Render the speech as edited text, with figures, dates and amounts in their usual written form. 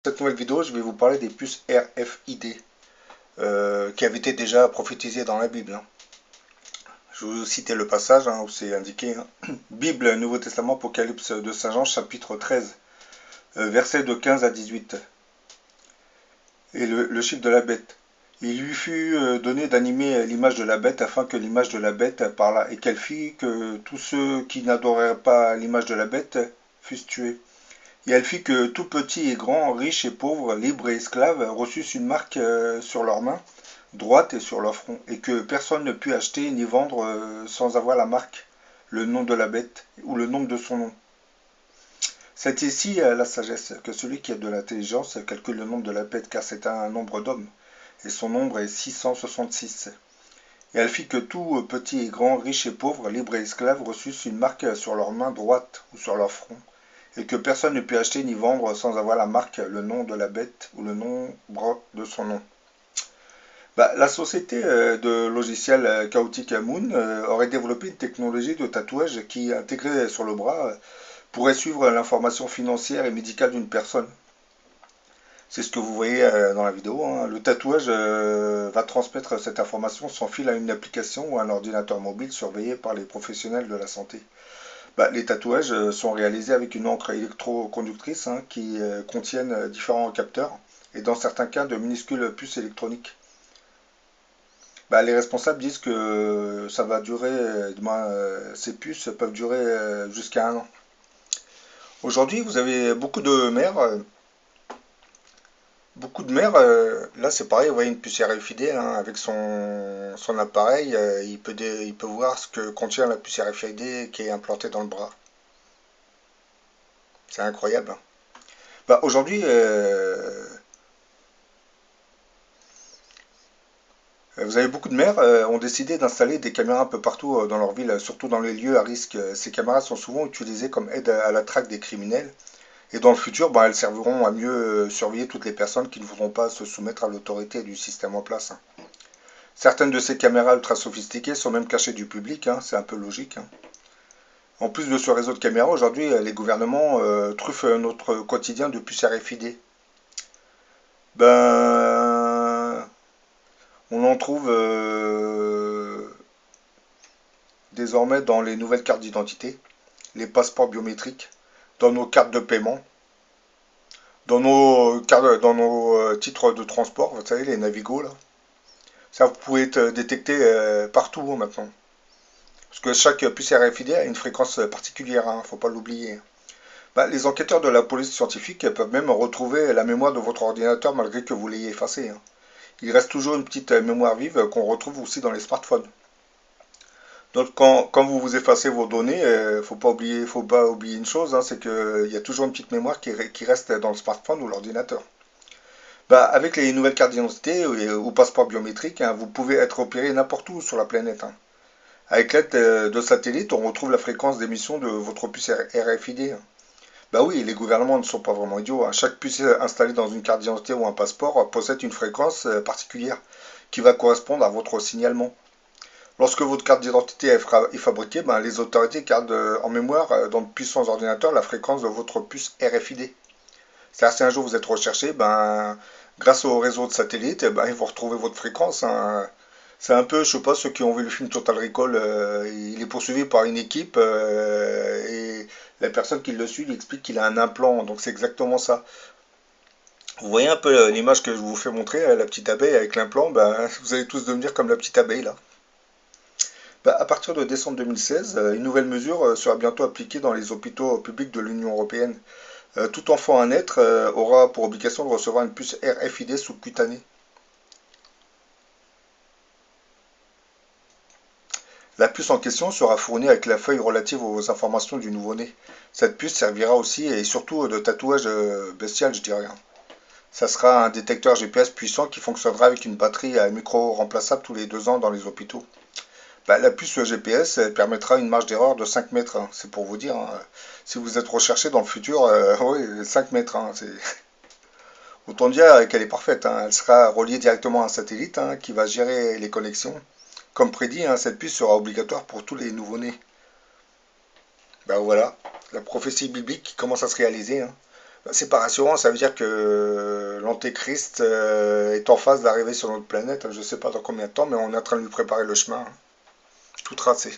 Cette nouvelle vidéo, je vais vous parler des puces RFID qui avaient été déjà prophétisées dans la Bible, hein. Je vais vous citer le passage où c'est indiqué, hein. Bible, Nouveau Testament, Apocalypse de Saint Jean, chapitre 13, versets de 15 à 18. Et le chiffre de la bête. Il lui fut donné d'animer l'image de la bête afin que l'image de la bête parlât et qu'elle fit que tous ceux qui n'adorèrent pas l'image de la bête fussent tués. Et elle fit que tout petit et grand, riche et pauvre, libre et esclave, reçussent une marque sur leurs mains, droite et sur leur front, et que personne ne put acheter ni vendre sans avoir la marque, le nom de la bête ou le nom de son nom. C'est ici la sagesse, que celui qui a de l'intelligence calcule le nombre de la bête, car c'est un nombre d'hommes, et son nombre est 666. Et elle fit que tout petit et grand, riche et pauvre, libre et esclave, reçussent une marque sur leur main droite ou sur leur front, et que personne ne put acheter ni vendre sans avoir la marque, le nom de la bête ou le nombre de son nom. La société de logiciels Chaotic Moon aurait développé une technologie de tatouage qui, intégrée sur le bras, pourrait suivre l'information financière et médicale d'une personne. C'est ce que vous voyez dans la vidéo, hein. Le tatouage va transmettre cette information sans fil à une application ou un ordinateur mobile surveillé par les professionnels de la santé. Les tatouages sont réalisés avec une encre électroconductrice, hein, qui contiennent différents capteurs et dans certains cas de minuscules puces électroniques. Les responsables disent que ça va durer, ces puces peuvent durer jusqu'à un an. Aujourd'hui, vous avez beaucoup de mères, là c'est pareil, vous voyez une puce RFID, hein, avec son appareil, il peut voir ce que contient la puce RFID qui est implantée dans le bras. C'est incroyable, hein. Aujourd'hui, vous avez beaucoup de maires ont décidé d'installer des caméras un peu partout dans leur ville, surtout dans les lieux à risque. Ces caméras sont souvent utilisées comme aide à la traque des criminels. Et dans le futur, elles serviront à mieux surveiller toutes les personnes qui ne voudront pas se soumettre à l'autorité du système en place, hein. Certaines de ces caméras ultra sophistiquées sont même cachées du public, hein, c'est un peu logique, hein. En plus de ce réseau de caméras, aujourd'hui, les gouvernements truffent notre quotidien de puces RFID. Ben, on en trouve désormais dans les nouvelles cartes d'identité, les passeports biométriques, dans nos cartes de paiement, dans nos titres de transport, vous savez, les Navigo, là. Ça, vous pouvez être détecté partout, hein, maintenant. Parce que chaque puce RFID a une fréquence particulière, hein, faut pas l'oublier. Les enquêteurs de la police scientifique peuvent même retrouver la mémoire de votre ordinateur malgré que vous l'ayez effacé, hein. Il reste toujours une petite mémoire vive qu'on retrouve aussi dans les smartphones. Donc quand vous vous effacez vos données, faut pas oublier une chose, hein, c'est qu'il y a toujours une petite mémoire qui reste dans le smartphone ou l'ordinateur. Avec les nouvelles cartes d'identité ou passeports biométriques, hein, vous pouvez être opéré n'importe où sur la planète, hein. Avec l'aide de satellites, on retrouve la fréquence d'émission de votre puce RFID, hein. Oui, les gouvernements ne sont pas vraiment idiots, hein. Chaque puce installée dans une carte d'identité ou un passeport possède une fréquence particulière qui va correspondre à votre signalement. Lorsque votre carte d'identité est fabriquée, les autorités gardent en mémoire dans de puissants ordinateurs la fréquence de votre puce RFID. C'est-à-dire si un jour vous êtes recherché, grâce au réseau de satellites, ils vont retrouver votre fréquence, hein. C'est un peu, je sais pas, ceux qui ont vu le film Total Recall, il est poursuivi par une équipe et la personne qui le suit lui explique qu'il a un implant, donc c'est exactement ça. Vous voyez un peu l'image que je vous fais montrer, la petite abeille avec l'implant, vous allez tous devenir comme la petite abeille là. À partir de décembre 2016, une nouvelle mesure sera bientôt appliquée dans les hôpitaux publics de l'Union européenne. Tout enfant à naître aura pour obligation de recevoir une puce RFID sous-cutanée. La puce en question sera fournie avec la feuille relative aux informations du nouveau-né. Cette puce servira aussi et surtout de tatouage bestial, je dirais, hein. Ça sera un détecteur GPS puissant qui fonctionnera avec une batterie à micro remplaçable tous les 2 ans dans les hôpitaux. La puce GPS permettra une marge d'erreur de 5 mètres, hein. C'est pour vous dire, hein. Si vous êtes recherché dans le futur, oui, 5 mètres, hein, autant dire qu'elle est parfaite, hein. Elle sera reliée directement à un satellite, hein, qui va gérer les connexions. Comme prédit, hein, cette puce sera obligatoire pour tous les nouveau-nés. Voilà, la prophétie biblique qui commence à se réaliser, hein. C'est pas rassurant, ça veut dire que l'Antéchrist est en phase d'arriver sur notre planète. Je sais pas dans combien de temps, mais on est en train de lui préparer le chemin, hein, tout tracé.